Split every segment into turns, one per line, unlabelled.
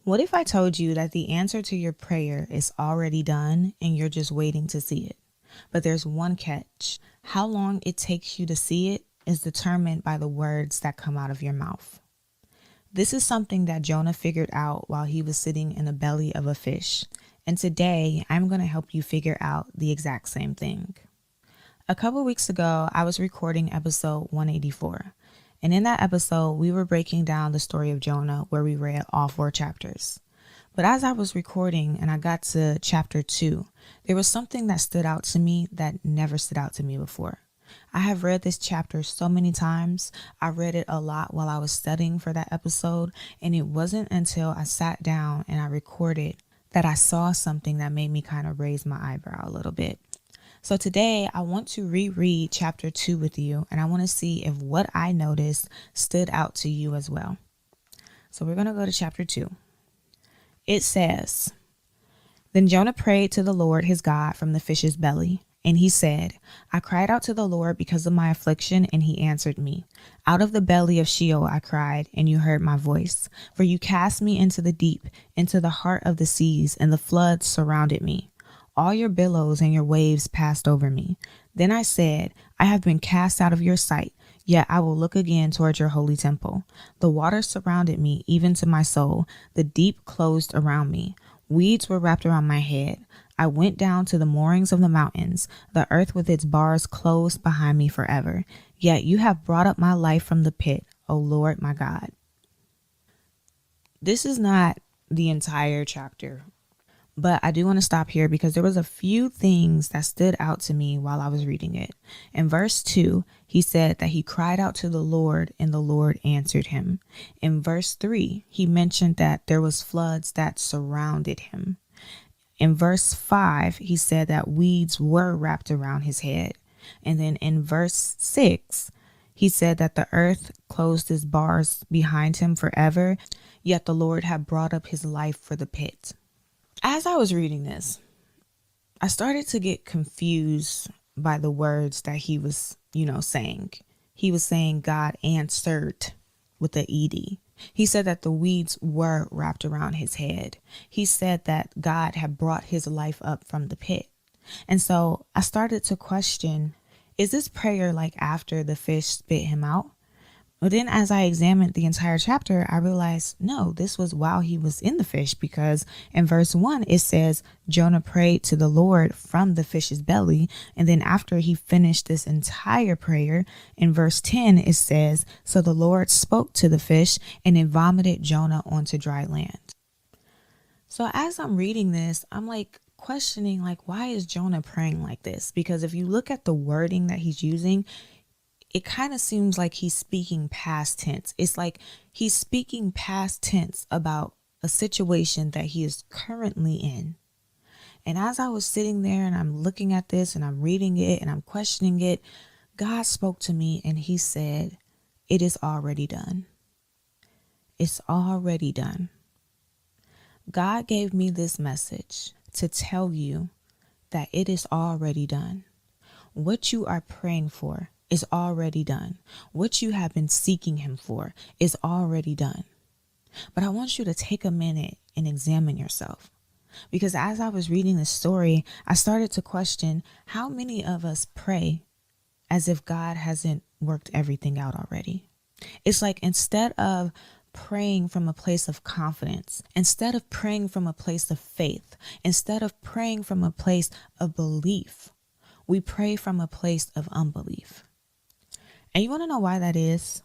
What if I told you that the answer to your prayer is already done and you're just waiting to see it? But there's one catch. How long it takes you to see it is determined by the words that come out of your mouth. This is something that Jonah figured out while he was sitting in the belly of a fish. And today I'm going to help you figure out the exact same thing. A couple weeks ago, I was recording episode 184. And in that episode, we were breaking down the story of Jonah where we read all 4 chapters. But as I was recording and I got to chapter 2, there was something that stood out to me that never stood out to me before. I have read this chapter so many times. I read it a lot while I was studying for that episode, and it wasn't until I sat down and I recorded that I saw something that made me kind of raise my eyebrow a little bit. So today I want to reread chapter 2 with you, and I want to see if what I noticed stood out to you as well. So we're going to go to chapter 2. It says, "Then Jonah prayed to the Lord his God from the fish's belly. And he said, I cried out to the Lord because of my affliction, and he answered me. Out of the belly of Sheol I cried, and you heard my voice. For you cast me into the deep, into the heart of the seas, and the floods surrounded me. All your billows and your waves passed over me. Then I said, I have been cast out of your sight, yet I will look again toward your holy temple. The waters surrounded me, even to my soul. The deep closed around me. Weeds were wrapped around my head. I went down to the moorings of the mountains. The earth with its bars closed behind me forever. Yet you have brought up my life from the pit, O Lord my God." This is not the entire chapter, but I do want to stop here because there was a few things that stood out to me while I was reading it. In verse 2, he said that he cried out to the Lord and the Lord answered him. In verse 3, he mentioned that there was floods that surrounded him. In verse 5, he said that weeds were wrapped around his head. And then in verse 6, he said that the earth closed its bars behind him forever, yet the Lord had brought up his life for the pit. As I was reading this, I started to get confused by the words that he was, saying. He was saying God answered with the ed. He said that the weeds were wrapped around his head. He said that God had brought his life up from the pit. And so I started to question, is this prayer like after the fish spit him out? But then as I examined the entire chapter, I realized, no, this was while he was in the fish, because in verse 1, it says Jonah prayed to the Lord from the fish's belly. And then after he finished this entire prayer, in verse 10, it says, so the Lord spoke to the fish and it vomited Jonah onto dry land. So as I'm reading this, I'm questioning, why is Jonah praying like this? Because if you look at the wording that he's using, it kind of seems like he's speaking past tense. It's like he's speaking past tense about a situation that he is currently in. And as I was sitting there and I'm looking at this and I'm reading it and I'm questioning it, God spoke to me and he said, it is already done. It's already done. God gave me this message to tell you that it is already done. What you are praying for is already done. What you have been seeking him for is already done. But I want you to take a minute and examine yourself. Because as I was reading this story, I started to question how many of us pray as if God hasn't worked everything out already. It's like instead of praying from a place of confidence, instead of praying from a place of faith, instead of praying from a place of belief, we pray from a place of unbelief. And you want to know why that is?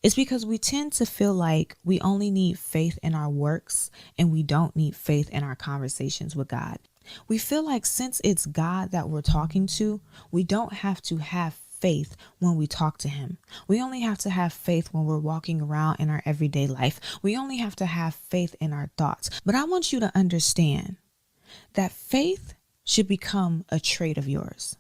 It's because we tend to feel like we only need faith in our works and we don't need faith in our conversations with God. We feel like since it's God that we're talking to, we don't have to have faith when we talk to him. We only have to have faith when we're walking around in our everyday life. We only have to have faith in our thoughts. But I want you to understand that faith should become a trait of yours.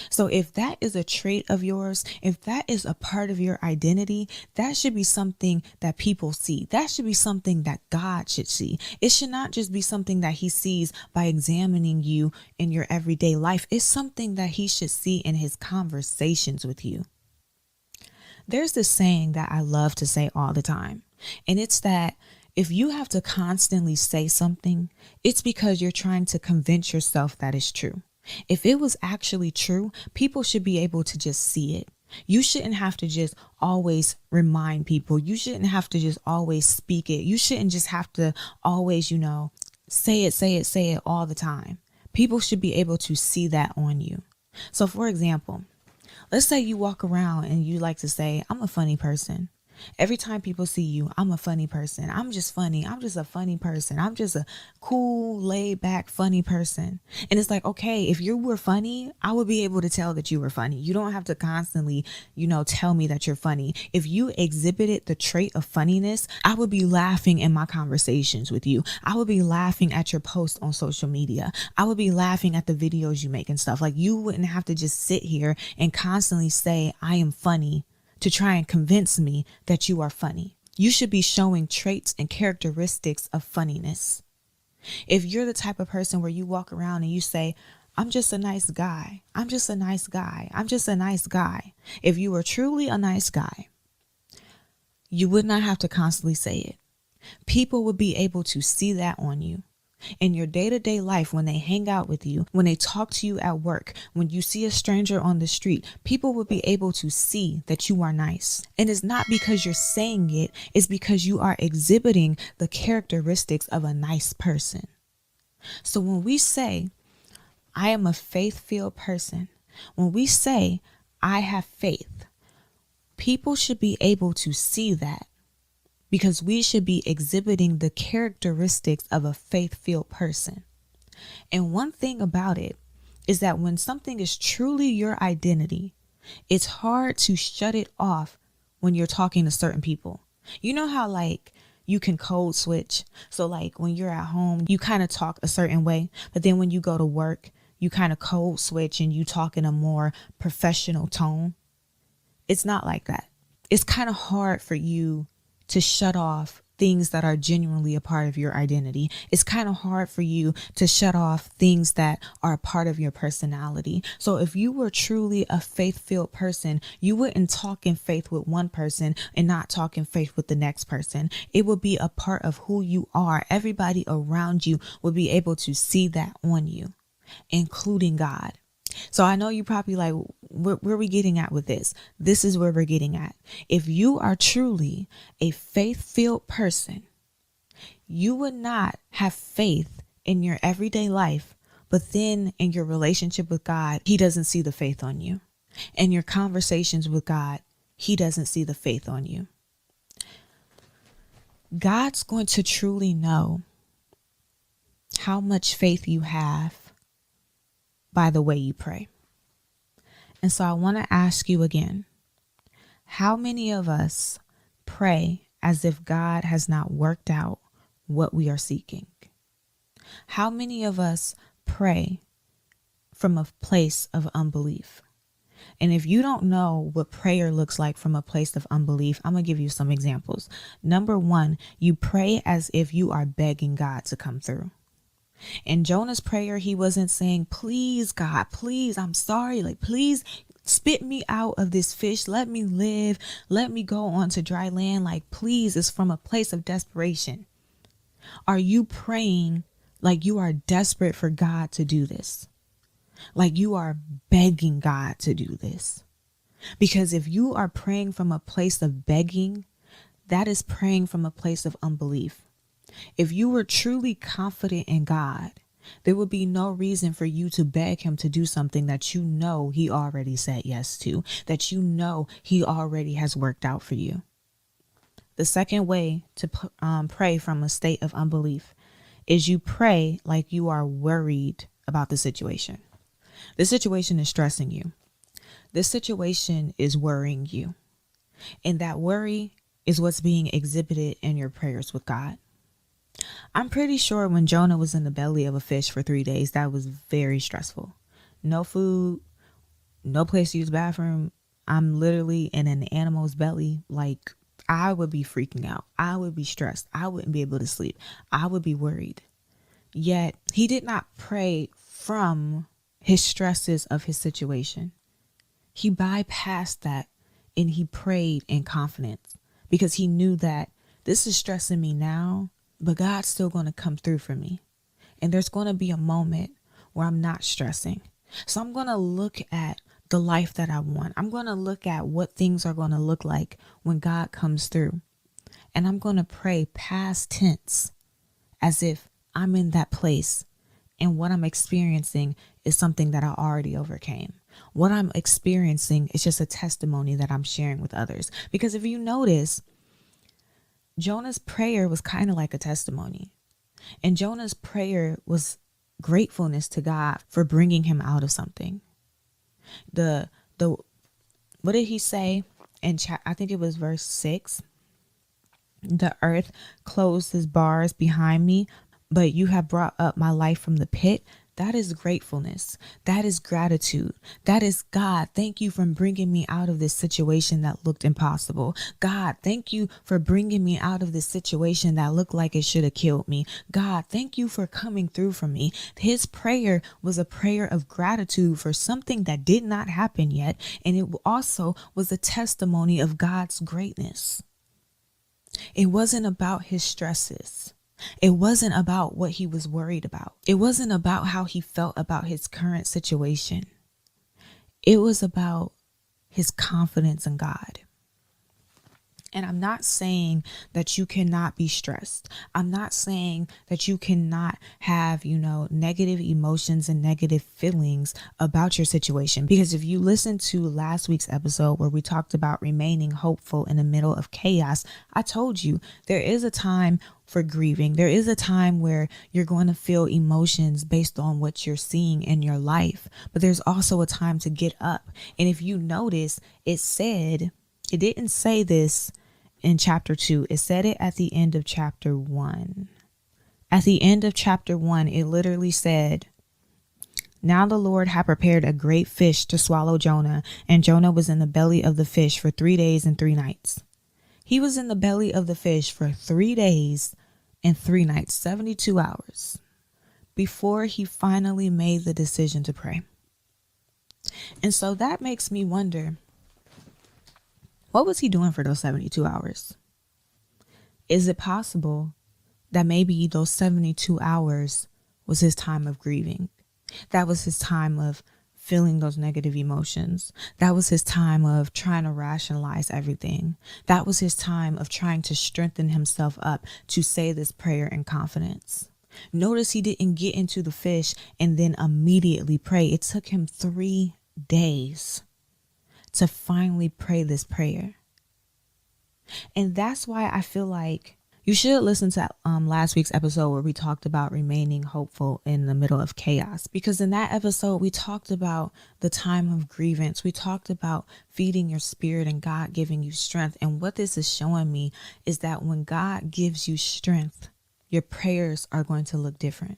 So if that is a trait of yours, if that is a part of your identity, that should be something that people see. That should be something that God should see. It should not just be something that he sees by examining you in your everyday life. It's something that he should see in his conversations with you. There's this saying that I love to say all the time, and it's that If you have to constantly say something, it's because you're trying to convince yourself that it's true. If it was actually true, people should be able to just see it. You shouldn't have to just always remind people. You shouldn't have to just always speak it. You shouldn't just have to always, say it all the time. People should be able to see that on you. So for example, let's say you walk around and you like to say, I'm a funny person. Every time people see you, I'm a funny person. I'm just funny. I'm just a funny person. I'm just a cool, laid back, funny person. And it's like, okay, if you were funny, I would be able to tell that you were funny. You don't have to constantly, tell me that you're funny. If you exhibited the trait of funniness, I would be laughing in my conversations with you. I would be laughing at your posts on social media. I would be laughing at the videos you make and stuff. Like, you wouldn't have to just sit here and constantly say, I am funny, to try and convince me that you are funny. You should be showing traits and characteristics of funniness. If you're the type of person where you walk around and you say, I'm just a nice guy. I'm just a nice guy. I'm just a nice guy. If you were truly a nice guy, you would not have to constantly say it. People would be able to see that on you. In your day-to-day life, when they hang out with you, when they talk to you at work, when you see a stranger on the street, people will be able to see that you are nice. And it's not because you're saying it, it's because you are exhibiting the characteristics of a nice person. So when we say, I am a faith-filled person, when we say, I have faith, people should be able to see that. Because we should be exhibiting the characteristics of a faith-filled person. And one thing about it is that when something is truly your identity, it's hard to shut it off when you're talking to certain people. You know how you can code switch? So when you're at home, you kind of talk a certain way, but then when you go to work, you kind of code switch and you talk in a more professional tone. It's not like that. It's kind of hard for you to shut off things that are genuinely a part of your identity. It's kind of hard for you to shut off things that are a part of your personality. So if you were truly a faith-filled person, you wouldn't talk in faith with one person and not talk in faith with the next person. It would be a part of who you are. Everybody around you would be able to see that on you, including God. So I know you probably like, where are we getting at with this? This is where we're getting at. If you are truly a faith-filled person, you would not have faith in your everyday life, but then in your relationship with God, he doesn't see the faith on you. In your conversations with God, he doesn't see the faith on you. God's going to truly know how much faith you have by the way you pray. And so I want to ask you again, how many of us pray as if God has not worked out what we are seeking? How many of us pray from a place of unbelief? And if you don't know what prayer looks like from a place of unbelief, I'm going to give you some examples. Number one, you pray as if you are begging God to come through. In Jonah's prayer, he wasn't saying, please, God, please, I'm sorry. Please spit me out of this fish. Let me live. Let me go on to dry land. Please, it's from a place of desperation. Are you praying like you are desperate for God to do this? Like you are begging God to do this? Because if you are praying from a place of begging, that is praying from a place of unbelief. If you were truly confident in God, there would be no reason for you to beg him to do something that you know he already said yes to, that you know he already has worked out for you. The second way to pray from a state of unbelief is you pray like you are worried about the situation. This situation is stressing you. This situation is worrying you. And that worry is what's being exhibited in your prayers with God. I'm pretty sure when Jonah was in the belly of a fish for 3 days, that was very stressful. No food, no place to use the bathroom. I'm literally in an animal's belly. I would be freaking out. I would be stressed. I wouldn't be able to sleep. I would be worried. Yet he did not pray from his stresses of his situation. He bypassed that and he prayed in confidence because he knew that this is stressing me now, but God's still going to come through for me. And there's going to be a moment where I'm not stressing. So I'm going to look at the life that I want. I'm going to look at what things are going to look like when God comes through. And I'm going to pray past tense as if I'm in that place. And what I'm experiencing is something that I already overcame. What I'm experiencing is just a testimony that I'm sharing with others. Because if you notice, Jonah's prayer was kind of like a testimony. And Jonah's prayer was gratefulness to God for bringing him out of something. What did he say in I think it was verse 6? The earth closed his bars behind me, but you have brought up my life from the pit. That is gratefulness. That is gratitude. That is, God, thank you for bringing me out of this situation that looked impossible. God, thank you for bringing me out of this situation that looked like it should have killed me. God, thank you for coming through for me. His prayer was a prayer of gratitude for something that did not happen yet. And it also was a testimony of God's greatness. It wasn't about his stresses. It wasn't about what he was worried about. It wasn't about how he felt about his current situation. It was about his confidence in God. And I'm not saying that you cannot be stressed. I'm not saying that you cannot have, negative emotions and negative feelings about your situation. Because if you listen to last week's episode where we talked about remaining hopeful in the middle of chaos, I told you there is a time for grieving. There is a time where you're going to feel emotions based on what you're seeing in your life. But there's also a time to get up. And if you notice, it didn't say this in chapter 2. It said it at the end of chapter 1. At the end of chapter 1, it literally said, now the Lord had prepared a great fish to swallow Jonah, and Jonah was in the belly of the fish for 3 days and 3 nights. He was in the belly of the fish for 3 days and 3 nights, 72 hours, before he finally made the decision to pray. And so that makes me wonder, what was he doing for those 72 hours? Is it possible that maybe those 72 hours was his time of grieving? That was his time of feeling those negative emotions. That was his time of trying to rationalize everything. That was his time of trying to strengthen himself up to say this prayer in confidence. Notice he didn't get into the fish and then immediately pray. It took him 3 days to finally pray this prayer. And that's why I feel like you should listen to last week's episode where we talked about remaining hopeful in the middle of chaos. Because in that episode, we talked about the time of grievance. We talked about feeding your spirit and God giving you strength. And what this is showing me is that when God gives you strength, your prayers are going to look different.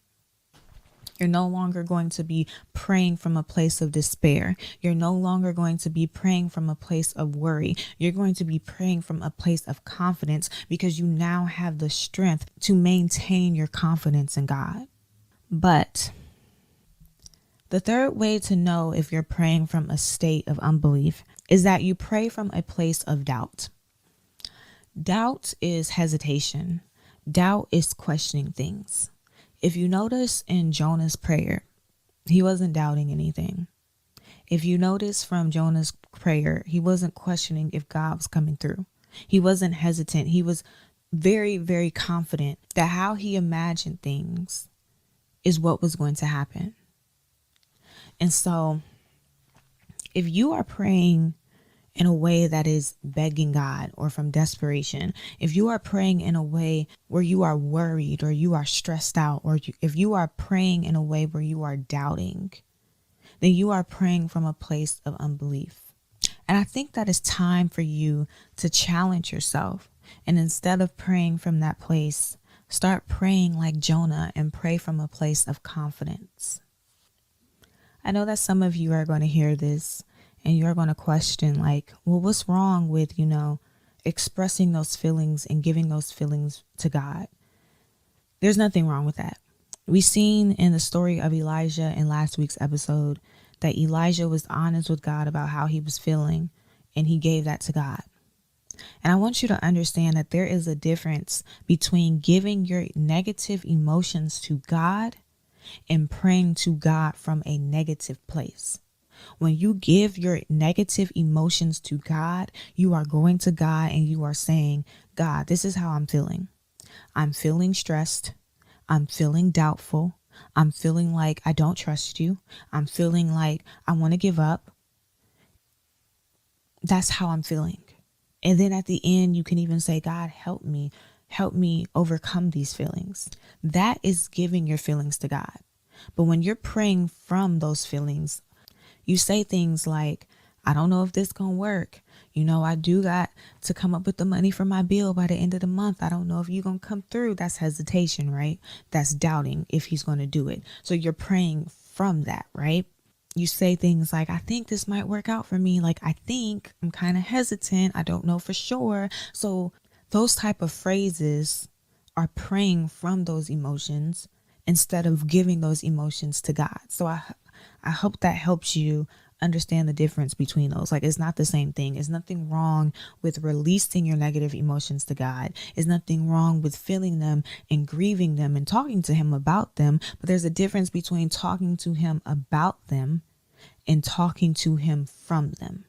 You're no longer going to be praying from a place of despair. You're no longer going to be praying from a place of worry. You're going to be praying from a place of confidence because you now have the strength to maintain your confidence in God. But the third way to know if you're praying from a state of unbelief is that you pray from a place of doubt. Doubt is hesitation. Doubt is questioning things. If you notice in Jonah's prayer, he wasn't doubting anything. If you notice from Jonah's prayer, he wasn't questioning if God was coming through. He wasn't hesitant. He was very, very confident that how he imagined things is what was going to happen. And so if you are praying in a way that is begging God or from desperation, if you are praying in a way where you are worried or you are stressed out, or if you are praying in a way where you are doubting, then you are praying from a place of unbelief. And I think that it's time for you to challenge yourself. And instead of praying from that place, start praying like Jonah and pray from a place of confidence. I know that some of you are going to hear this and you're going to question what's wrong with, expressing those feelings and giving those feelings to God? There's nothing wrong with that. We've seen in the story of Elijah in last week's episode that Elijah was honest with God about how he was feeling, and he gave that to God. And I want you to understand that there is a difference between giving your negative emotions to God and praying to God from a negative place. When you give your negative emotions to God, you are going to God and you are saying, God, this is how I'm feeling. I'm feeling stressed. I'm feeling doubtful. I'm feeling like I don't trust you. I'm feeling like I want to give up. That's how I'm feeling. And then at the end, you can even say, God, help me overcome these feelings. That is giving your feelings to God. But when you're praying from those feelings, you say things like, I don't know if this gonna work. I do got to come up with the money for my bill by the end of the month. I don't know if you're gonna come through. That's hesitation, right? That's doubting if he's gonna do it. So you're praying from that, right? You say things like, I think this might work out for me. Like, I think I'm kind of hesitant. I don't know for sure. So those type of phrases are praying from those emotions instead of giving those emotions to God. So I hope that helps you understand the difference between those. Like, it's not the same thing. There's nothing wrong with releasing your negative emotions to God. There's nothing wrong with feeling them and grieving them and talking to him about them. But there's a difference between talking to him about them and talking to him from them.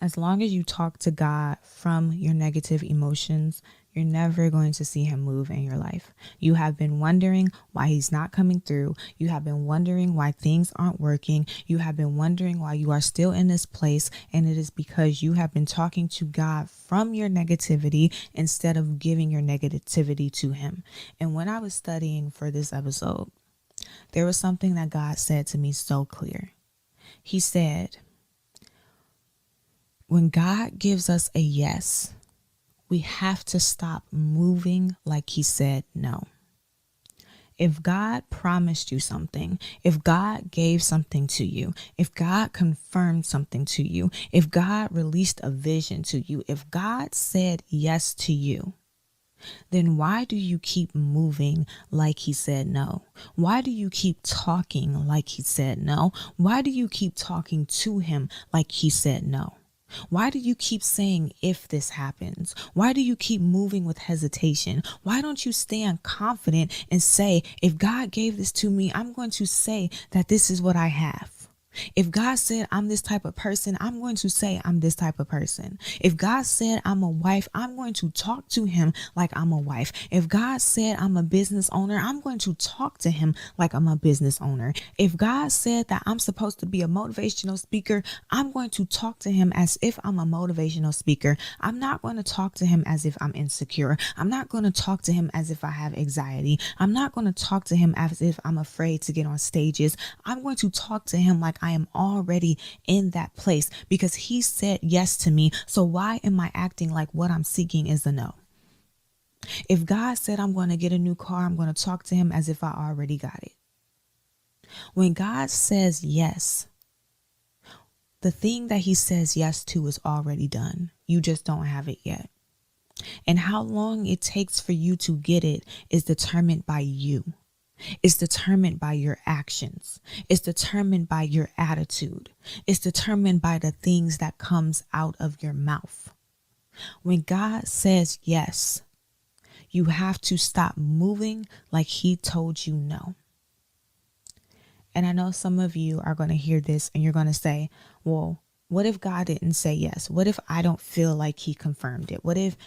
As long as you talk to God from your negative emotions, you're never going to see him move in your life. You have been wondering why he's not coming through. You have been wondering why things aren't working. You have been wondering why you are still in this place. And it is because you have been talking to God from your negativity instead of giving your negativity to him. And when I was studying for this episode, there was something that God said to me so clear. He said, when God gives us a yes, we have to stop moving like he said no. If God promised you something, if God gave something to you, if God confirmed something to you, if God released a vision to you, if God said yes to you, then why do you keep moving like he said no? Why do you keep talking like he said no? Why do you keep talking to him like he said no? Why do you keep saying if this happens? Why do you keep moving with hesitation? Why don't you stand confident and say, if God gave this to me, I'm going to say that this is what I have. If God said I'm this type of person, I'm going to say I'm this type of person. If God said I'm a wife, I'm going to talk to him like I'm a wife. If God said I'm a business owner, I'm going to talk to him like I'm a business owner. If God said that I'm supposed to be a motivational speaker, I'm going to talk to him as if I'm a motivational speaker. I'm not going to talk to him as if I'm insecure. I'm not going to talk to him as if I have anxiety. I'm not going to talk to him as if I'm afraid to get on stages. I'm going to talk to him like I am already in that place because he said yes to me. So why am I acting like what I'm seeking is a no? If God said I'm going to get a new car, I'm going to talk to him as if I already got it. When God says yes, the thing that he says yes to is already done. You just don't have it yet. And how long it takes for you to get it is determined by you. It's determined by your actions. It's determined by your attitude. It's determined by the things that comes out of your mouth. When God says yes, you have to stop moving like he told you no. And I know some of you are going to hear this and you're going to say, well, what if God didn't say yes? What if I don't feel like he confirmed it? What if,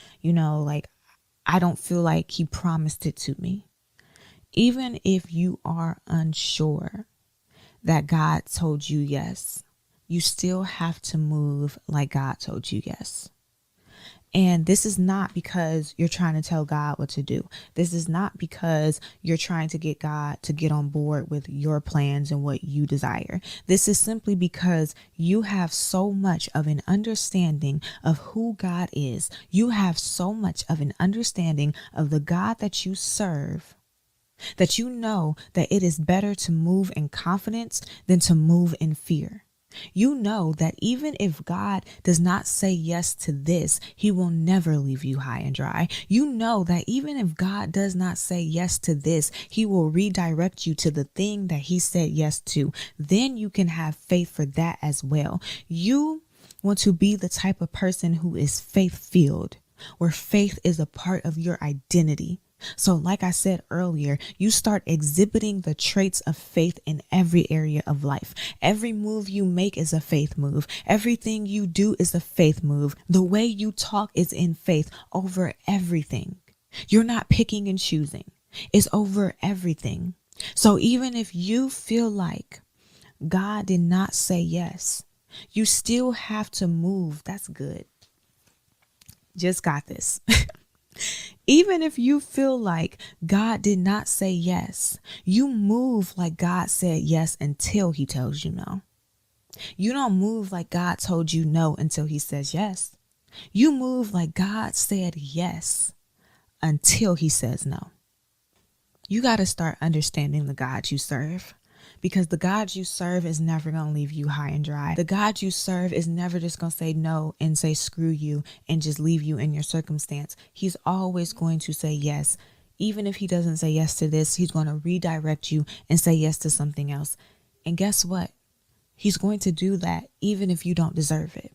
I don't feel like he promised it to me? Even if you are unsure that God told you yes, you still have to move like God told you yes. And this is not because you're trying to tell God what to do. This is not because you're trying to get God to get on board with your plans and what you desire. This is simply because you have so much of an understanding of who God is. You have so much of an understanding of the God that you serve, that you know that it is better to move in confidence than to move in fear. You know that even if God does not say yes to this, he will never leave you high and dry. You know that even if God does not say yes to this, he will redirect you to the thing that he said yes to. Then you can have faith for that as well. You want to be the type of person who is faith-filled, where faith is a part of your identity. So like I said earlier, you start exhibiting the traits of faith in every area of life. Every move you make is a faith move. Everything you do is a faith move. The way you talk is in faith over everything. You're not picking and choosing. It's over everything. So even if you feel like God did not say yes, you still have to move. That's good. Just got this. Even if you feel like God did not say yes, you move like God said yes until he tells you no. You don't move like God told you no until he says yes. You move like God said yes until he says no. You got to start understanding the God you serve, because the God you serve is never going to leave you high and dry. The God you serve is never just going to say no and say screw you and just leave you in your circumstance. He's always going to say yes. Even if he doesn't say yes to this, he's going to redirect you and say yes to something else. And guess what? He's going to do that even if you don't deserve it.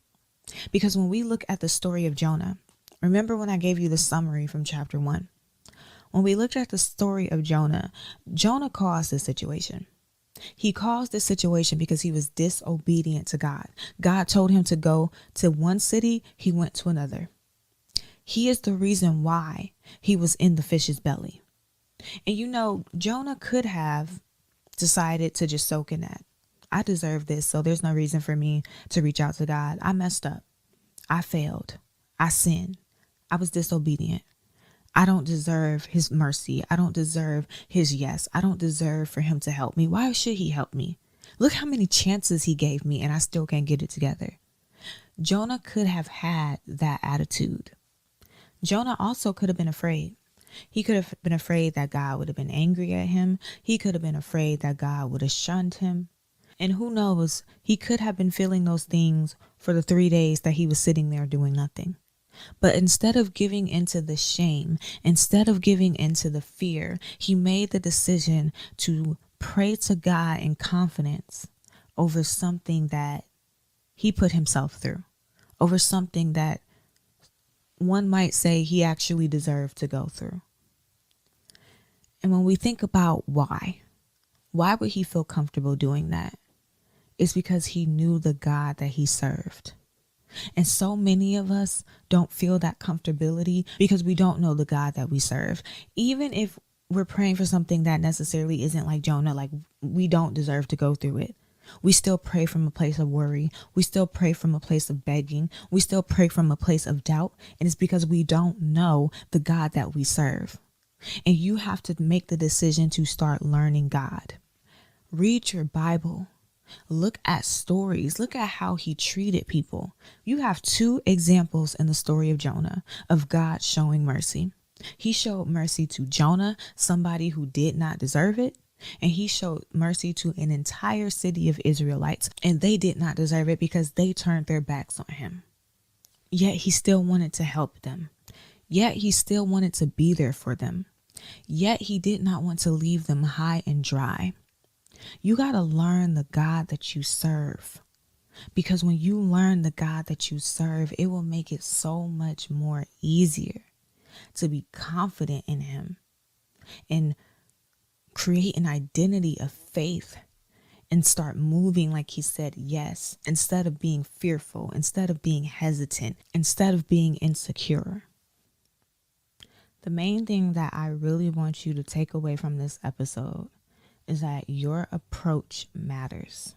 Because when we look at the story of Jonah, remember when I gave you the summary from chapter 1? When we looked at the story of Jonah, Jonah caused this situation. He caused this situation because he was disobedient to God. God told him to go to one city. He went to another. He is the reason why he was in the fish's belly. And you know, Jonah could have decided to just soak in that. I deserve this, so there's no reason for me to reach out to God. I messed up. I failed. I sinned. I was disobedient. I don't deserve his mercy. I don't deserve his yes. I don't deserve for him to help me. Why should he help me? Look how many chances he gave me and I still can't get it together. Jonah could have had that attitude. Jonah also could have been afraid. He could have been afraid that God would have been angry at him. He could have been afraid that God would have shunned him. And who knows, he could have been feeling those things for the 3 days that he was sitting there doing nothing. But instead of giving into the shame, instead of giving into the fear, he made the decision to pray to God in confidence over something that he put himself through, over something that one might say he actually deserved to go through. And when we think about why would he feel comfortable doing that? It's because he knew the God that he served. And so many of us don't feel that comfortability because we don't know the God that we serve. Even if we're praying for something that necessarily isn't like Jonah, like we don't deserve to go through it, we still pray from a place of worry. We still pray from a place of begging. We still pray from a place of doubt. And it's because we don't know the God that we serve. And you have to make the decision to start learning God. Read your Bible. Look at stories. Look at how he treated people. You have 2 examples in the story of Jonah of God showing mercy. He showed mercy to Jonah, somebody who did not deserve it. And he showed mercy to an entire city of Israelites. And they did not deserve it because they turned their backs on him. Yet he still wanted to help them. Yet he still wanted to be there for them. Yet he did not want to leave them high and dry. You got to learn the God that you serve, because when you learn the God that you serve, it will make it so much more easier to be confident in him and create an identity of faith and start moving like he said yes, instead of being fearful, instead of being hesitant, instead of being insecure. The main thing that I really want you to take away from this episode is that your approach matters.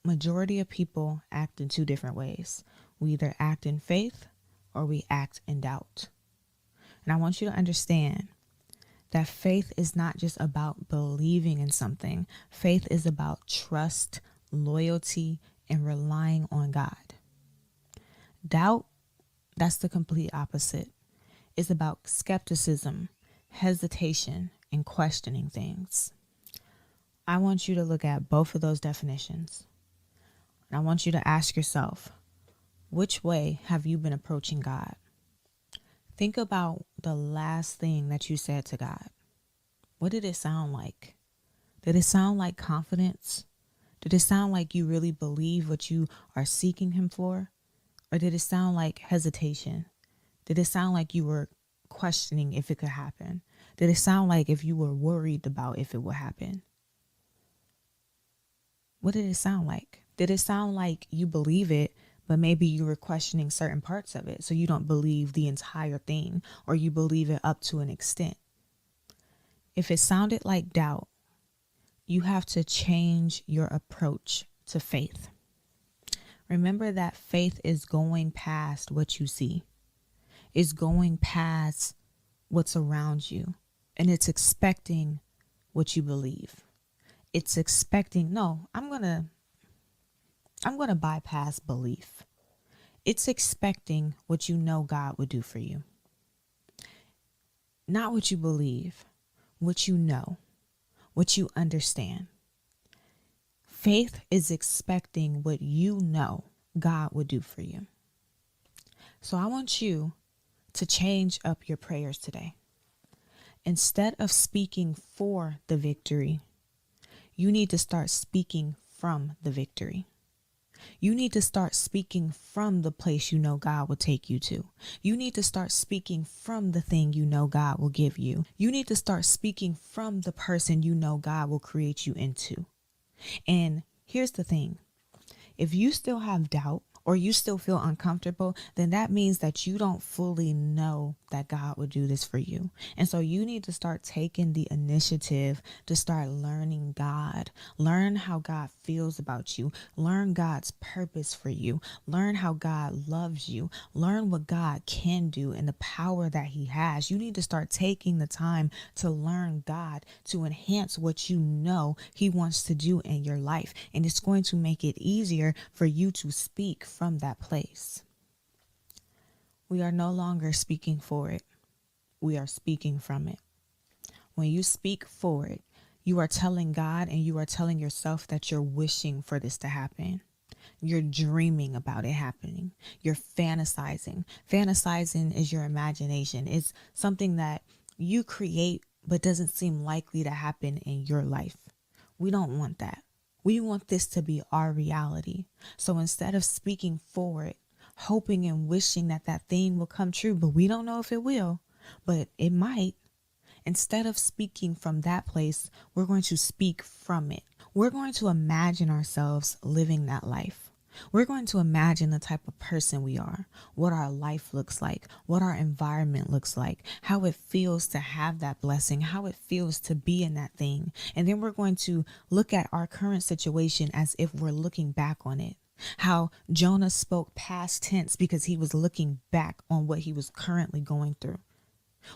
Majority of people act in 2 different ways. We either act in faith or we act in doubt. And I want you to understand that faith is not just about believing in something. Faith is about trust, loyalty, and relying on God. Doubt, that's the complete opposite. It's about skepticism, hesitation, and questioning things. I want you to look at both of those definitions. And I want you to ask yourself, which way have you been approaching God? Think about the last thing that you said to God. What did it sound like? Did it sound like confidence? Did it sound like you really believe what you are seeking him for? Or did it sound like hesitation? Did it sound like you were questioning if it could happen? Did it sound like if you were worried about if it would happen? What did it sound like? Did it sound like you believe it, but maybe you were questioning certain parts of it, so you don't believe the entire thing, or you believe it up to an extent? If it sounded like doubt, you have to change your approach to faith. Remember that faith is going past what you see. It's going past what's around you, and it's expecting what you believe. It's expecting, no, I'm going to bypass belief. It's expecting what you know God would do for you. Not what you believe, what you know, what you understand. Faith is expecting what you know God would do for you. So I want you to change up your prayers today. Instead of speaking for the victory, you need to start speaking from the victory. You need to start speaking from the place you know God will take you to. You need to start speaking from the thing you know God will give you. You need to start speaking from the person you know God will create you into. And here's the thing. If you still have doubt, or you still feel uncomfortable, then that means that you don't fully know that God would do this for you. And so you need to start taking the initiative to start learning God. Learn how God feels about you. Learn God's purpose for you. Learn how God loves you. Learn what God can do and the power that he has. You need to start taking the time to learn God, to enhance what you know he wants to do in your life. And it's going to make it easier for you to speak from that place. We are no longer speaking for it. We are speaking from it. When you speak for it, you are telling God and you are telling yourself that you're wishing for this to happen. You're dreaming about it happening. You're fantasizing. Fantasizing is your imagination. It's something that you create but doesn't seem likely to happen in your life. We don't want that. We want this to be our reality. So instead of speaking for it, hoping and wishing that that thing will come true, but we don't know if it will, but it might. Instead of speaking from that place, we're going to speak from it. We're going to imagine ourselves living that life. We're going to imagine the type of person we are, what our life looks like, what our environment looks like, how it feels to have that blessing, how it feels to be in that thing. And then we're going to look at our current situation as if we're looking back on it. How Jonah spoke past tense because he was looking back on what he was currently going through.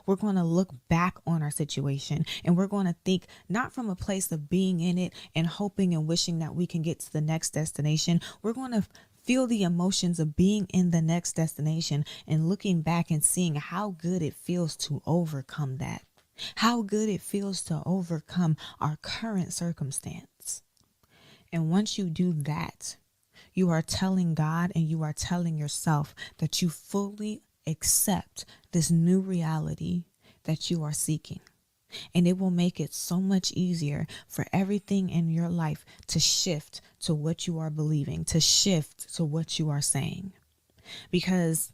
We're going to look back on our situation and we're going to think not from a place of being in it and hoping and wishing that we can get to the next destination. We're going to feel the emotions of being in the next destination and looking back and seeing how good it feels to overcome that. How good it feels to overcome our current circumstance. And once you do that, you are telling God and you are telling yourself that you fully accept this new reality that you are seeking. And it will make it so much easier for everything in your life to shift to what you are believing, to shift to what you are saying. Because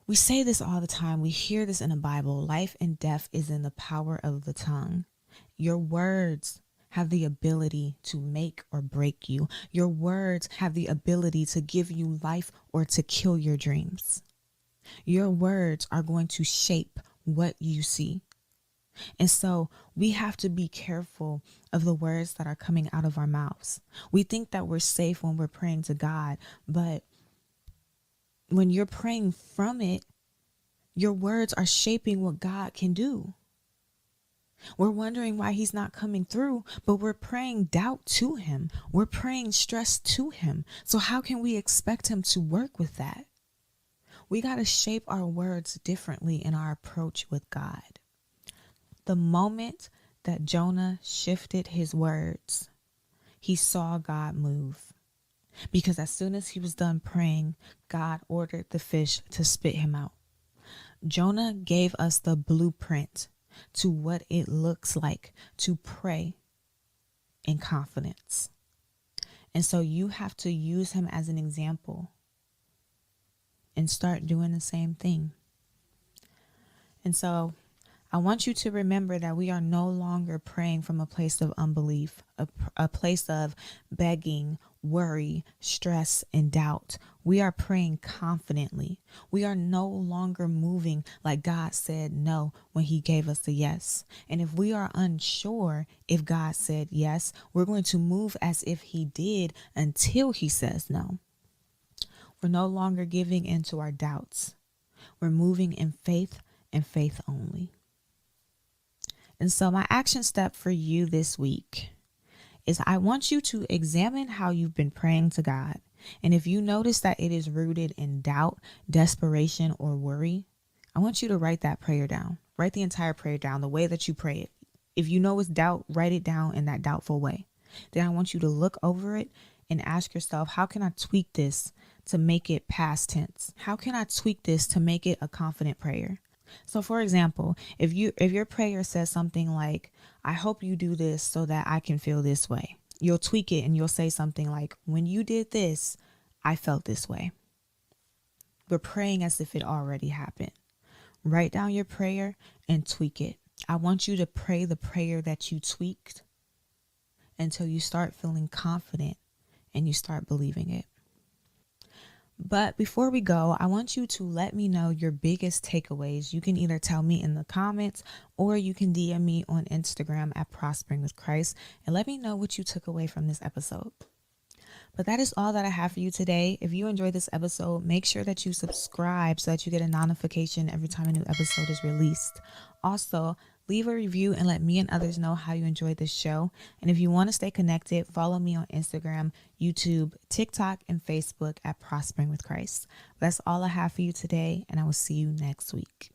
we say this all the time. We hear this in the Bible. Life and death is in the power of the tongue. Your words have the ability to make or break you. Your words have the ability to give you life or to kill your dreams. Your words are going to shape what you see. And so we have to be careful of the words that are coming out of our mouths. We think that we're safe when we're praying to God, but when you're praying from it, your words are shaping what God can do. We're wondering why he's not coming through, but we're praying doubt to him. We're praying stress to him. So how can we expect him to work with that? We got to shape our words differently in our approach with God. The moment that Jonah shifted his words, he saw God move. Because as soon as he was done praying, God ordered the fish to spit him out. Jonah gave us the blueprint to what it looks like to pray in confidence. And so you have to use him as an example and start doing the same thing. And so I want you to remember that we are no longer praying from a place of unbelief, a place of begging, worry, stress, and doubt. We are praying confidently. We are no longer moving like God said no when he gave us a yes. And if we are unsure if God said yes, we're going to move as if he did until he says no. We're no longer giving into our doubts. We're moving in faith and faith only. And so my action step for you this week is I want you to examine how you've been praying to God. And if you notice that it is rooted in doubt, desperation, or worry, I want you to write that prayer down. Write the entire prayer down, the way that you pray it. If you know it's doubt, write it down in that doubtful way. Then I want you to look over it and ask yourself, how can I tweak this to make it past tense? How can I tweak this to make it a confident prayer? So for example, if your prayer says something like, I hope you do this so that I can feel this way, you'll tweak it and you'll say something like, when you did this, I felt this way. We're praying as if it already happened. Write down your prayer and tweak it. I want you to pray the prayer that you tweaked until you start feeling confident and you start believing it. But before we go, I want you to let me know your biggest takeaways. You can either tell me in the comments or you can DM me on Instagram at Prospering with Christ and let me know what you took away from this episode. But that is all that I have for you today. If you enjoyed this episode, make sure that you subscribe so that you get a notification every time a new episode is released. Also, leave a review and let me and others know how you enjoyed this show. And if you want to stay connected, follow me on Instagram, YouTube, TikTok, and Facebook at Prospering with Christ. That's all I have for you today, and I will see you next week.